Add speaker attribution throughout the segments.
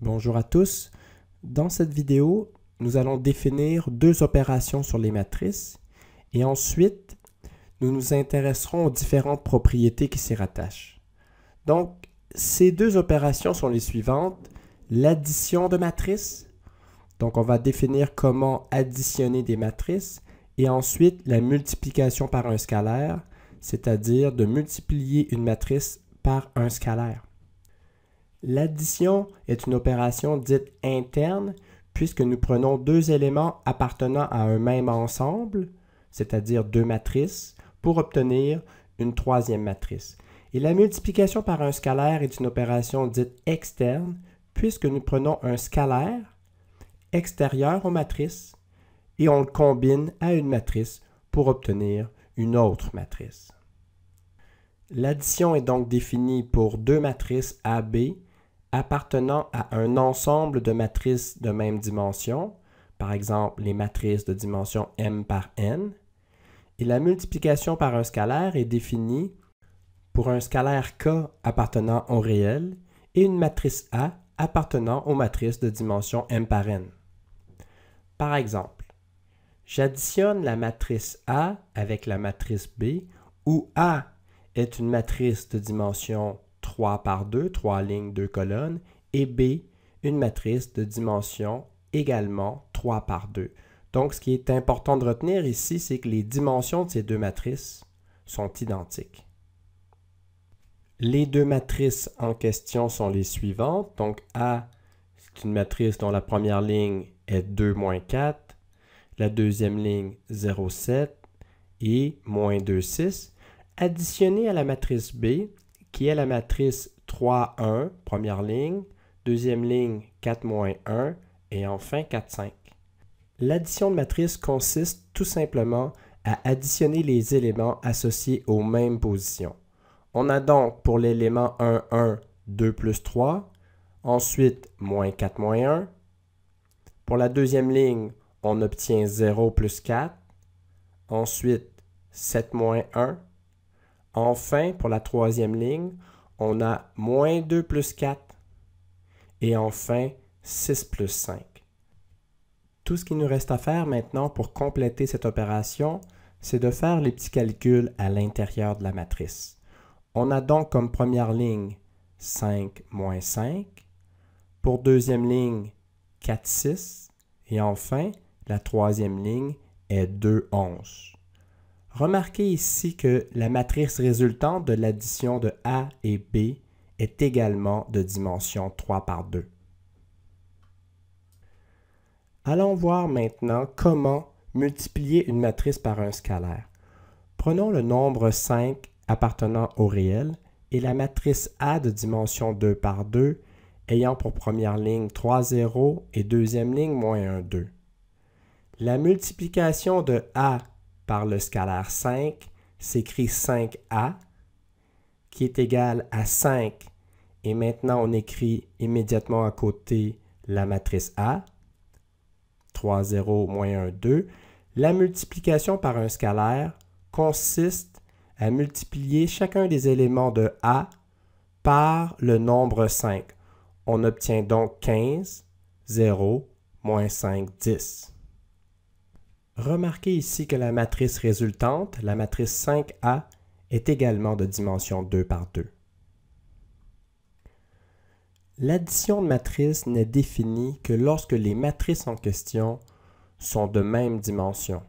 Speaker 1: Bonjour à tous. Dans cette vidéo, nous allons définir deux opérations sur les matrices et ensuite, nous nous intéresserons aux différentes propriétés qui s'y rattachent. Donc, ces deux opérations sont les suivantes. L'addition de matrices. Donc, on va définir comment additionner des matrices et ensuite la multiplication par un scalaire, c'est-à-dire de multiplier une matrice par un scalaire. L'addition est une opération dite interne puisque nous prenons deux éléments appartenant à un même ensemble, c'est-à-dire deux matrices, pour obtenir une troisième matrice. Et la multiplication par un scalaire est une opération dite externe puisque nous prenons un scalaire extérieur aux matrices et on le combine à une matrice pour obtenir une autre matrice. L'addition est donc définie pour deux matrices AB appartenant à un ensemble de matrices de même dimension, par exemple les matrices de dimension m par n, et la multiplication par un scalaire est définie pour un scalaire k appartenant au réel et une matrice A appartenant aux matrices de dimension m par n. Par exemple, j'additionne la matrice A avec la matrice B, où A est une matrice de dimension 3 par 2, 3 lignes, 2 colonnes, et B, une matrice de dimension également 3 par 2. Donc, ce qui est important de retenir ici, c'est que les dimensions de ces deux matrices sont identiques. Les deux matrices en question sont les suivantes. Donc, A, c'est une matrice dont la première ligne est 2, moins 4, la deuxième ligne 0, 7 et moins 2, 6, additionnée à la matrice B, qui est la matrice 3, 1, première ligne, deuxième ligne 4, moins 1 et enfin 4, 5. L'addition de matrices consiste tout simplement à additionner les éléments associés aux mêmes positions. On a donc pour l'élément 1, 1, 2 plus 3, ensuite moins 4, moins 1. Pour la deuxième ligne, on obtient 0 plus 4, ensuite 7 moins 1. Enfin, pour la troisième ligne, on a moins 2 plus 4 et enfin 6 plus 5. Tout ce qu'il nous reste à faire maintenant pour compléter cette opération, c'est de faire les petits calculs à l'intérieur de la matrice. On a donc comme première ligne 5 moins 5, pour deuxième ligne 4, 6 et enfin la troisième ligne est 2, 11. Remarquez ici que la matrice résultante de l'addition de A et B est également de dimension 3 par 2. Allons voir maintenant comment multiplier une matrice par un scalaire. Prenons le nombre 5 appartenant au réel et la matrice A de dimension 2 par 2 ayant pour première ligne 3, 0 et deuxième ligne moins 1, 2. La multiplication de A par le scalaire 5 s'écrit 5A qui est égal à 5 et maintenant on écrit immédiatement à côté la matrice A, 3, 0, moins 1, 2. La multiplication par un scalaire consiste à multiplier chacun des éléments de A par le nombre 5. On obtient donc 15, 0, moins 5, 10. Remarquez ici que la matrice résultante, la matrice 5A, est également de dimension 2 par 2. L'addition de matrices n'est définie que lorsque les matrices en question sont de même dimension.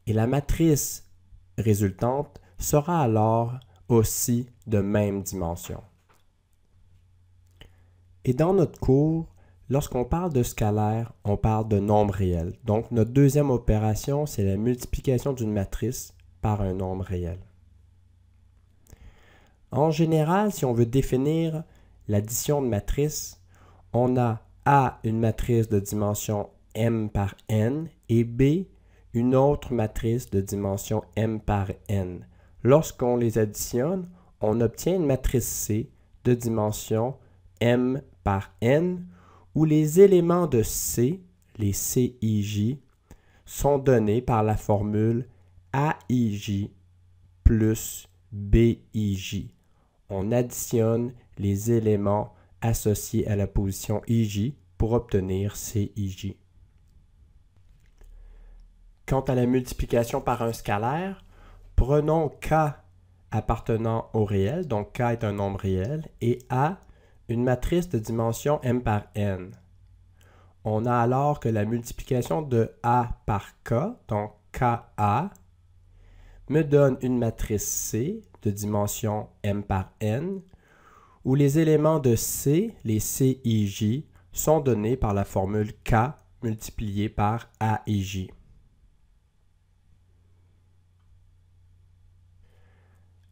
Speaker 1: Et la matrice résultante sera alors aussi de même dimension. Et dans notre cours, lorsqu'on parle de scalaire, on parle de nombre réel. Donc, notre deuxième opération, c'est la multiplication d'une matrice par un nombre réel. En général, si on veut définir l'addition de matrices, on a A, une matrice de dimension m par n, et B, une autre matrice de dimension m par n. Lorsqu'on les additionne, on obtient une matrice C de dimension m par n, où les éléments de C, les CIJ, sont donnés par la formule AIJ plus BIJ. On additionne les éléments associé à la position IJ pour obtenir CIJ. Quant à la multiplication par un scalaire, prenons K appartenant au réel, donc K est un nombre réel, et A, une matrice de dimension m par n. On a alors que la multiplication de A par K, donc KA, me donne une matrice C de dimension m par n, où les éléments de C, les CIJ, sont donnés par la formule K multipliée par AIJ.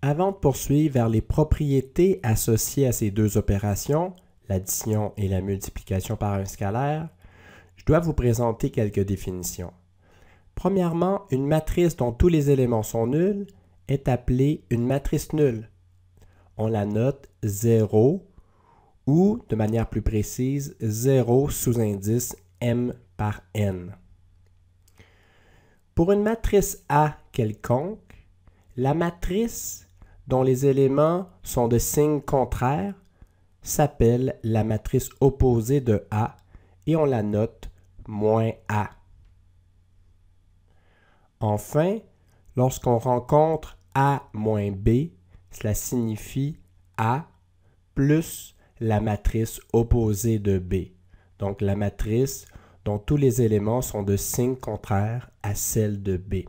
Speaker 1: Avant de poursuivre vers les propriétés associées à ces deux opérations, l'addition et la multiplication par un scalaire, je dois vous présenter quelques définitions. Premièrement, une matrice dont tous les éléments sont nuls est appelée une matrice nulle. On la note 0 ou, de manière plus précise, 0 sous indice m par n. Pour une matrice A quelconque, la matrice dont les éléments sont de signe contraire s'appelle la matrice opposée de A et on la note -A. Enfin, lorsqu'on rencontre A moins B, cela signifie A plus la matrice opposée de B. Donc la matrice dont tous les éléments sont de signe contraire à celle de B.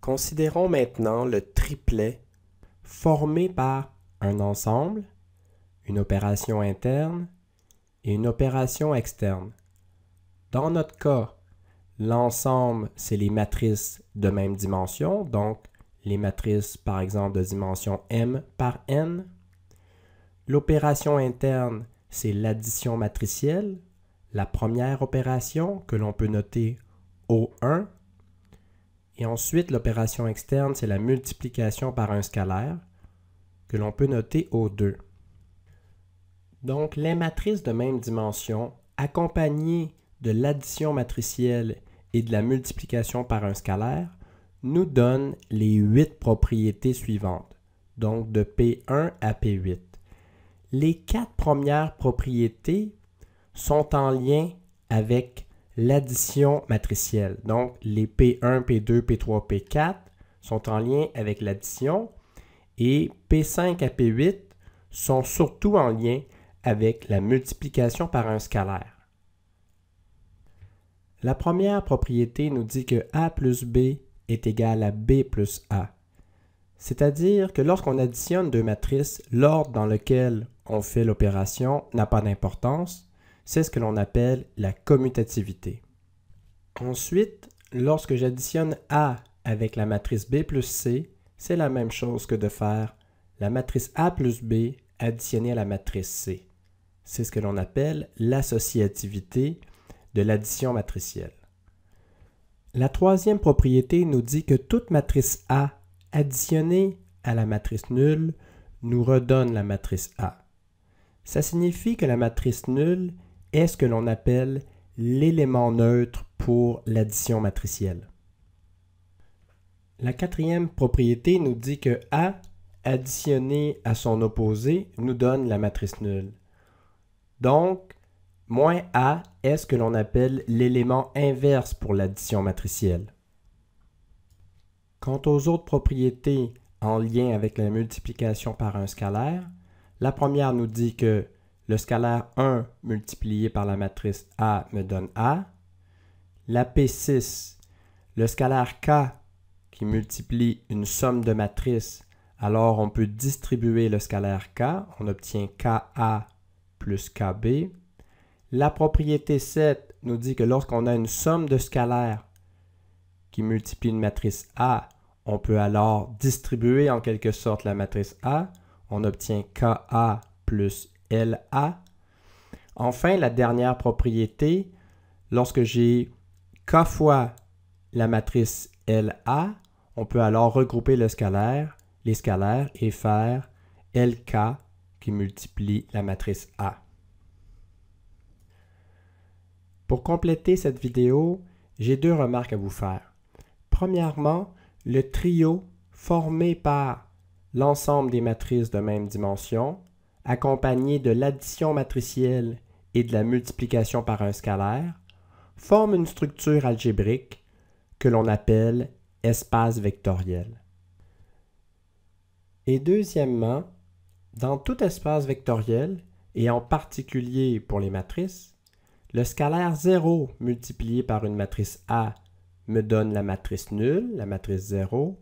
Speaker 1: Considérons maintenant le triplet formé par un ensemble, une opération interne et une opération externe. Dans notre cas, l'ensemble, c'est les matrices de même dimension, donc les matrices par exemple de dimension m par n. L'opération interne, c'est l'addition matricielle, la première opération que l'on peut noter O1. Et ensuite, l'opération externe, c'est la multiplication par un scalaire que l'on peut noter O2. Donc, les matrices de même dimension accompagnées de l'addition matricielle et de la multiplication par un scalaire nous donnent les 8 propriétés suivantes, donc de P1 à P8. Les 4 premières propriétés sont en lien avec l'addition matricielle. Donc, les P1, P2, P3, P4 sont en lien avec l'addition et P5 à P8 sont surtout en lien avec la multiplication par un scalaire. La première propriété nous dit que A plus B est égal à B plus A. C'est-à-dire que lorsqu'on additionne deux matrices, l'ordre dans lequel on fait l'opération n'a pas d'importance. C'est ce que l'on appelle la commutativité. Ensuite, lorsque j'additionne A avec la matrice B plus C, c'est la même chose que de faire la matrice A plus B additionnée à la matrice C. C'est ce que l'on appelle l'associativité de l'addition matricielle. La troisième propriété nous dit que toute matrice A additionnée à la matrice nulle nous redonne la matrice A. Ça signifie que la matrice nulle est ce que l'on appelle l'élément neutre pour l'addition matricielle. La quatrième propriété nous dit que A additionné à son opposé nous donne la matrice nulle. Donc, moins A est ce que l'on appelle l'élément inverse pour l'addition matricielle. Quant aux autres propriétés en lien avec la multiplication par un scalaire, la première nous dit que le scalaire 1 multiplié par la matrice A me donne A. La P6, le scalaire K qui multiplie une somme de matrices, alors on peut distribuer le scalaire K, on obtient KA plus KB. La propriété 7 nous dit que lorsqu'on a une somme de scalaires qui multiplie une matrice A, on peut alors distribuer en quelque sorte la matrice A, on obtient KA plus LA. Enfin, la dernière propriété, lorsque j'ai K fois la matrice LA, on peut alors regrouper les scalaires et faire LK qui multiplie la matrice A. Pour compléter cette vidéo, j'ai deux remarques à vous faire. Premièrement, le trio formé par l'ensemble des matrices de même dimension accompagné de l'addition matricielle et de la multiplication par un scalaire, forment une structure algébrique que l'on appelle espace vectoriel. Et deuxièmement, dans tout espace vectoriel, et en particulier pour les matrices, le scalaire 0 multiplié par une matrice A me donne la matrice nulle, la matrice 0,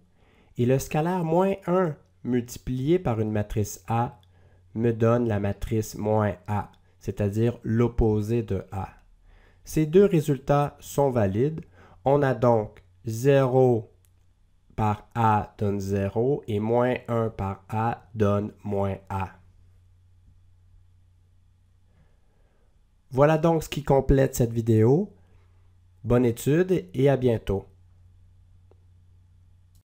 Speaker 1: et le scalaire moins 1 multiplié par une matrice A me donne la matrice moins A, c'est-à-dire l'opposé de A. Ces deux résultats sont valides. On a donc 0 par A donne 0 et moins 1 par A donne moins A. Voilà donc ce qui complète cette vidéo. Bonne étude et à bientôt.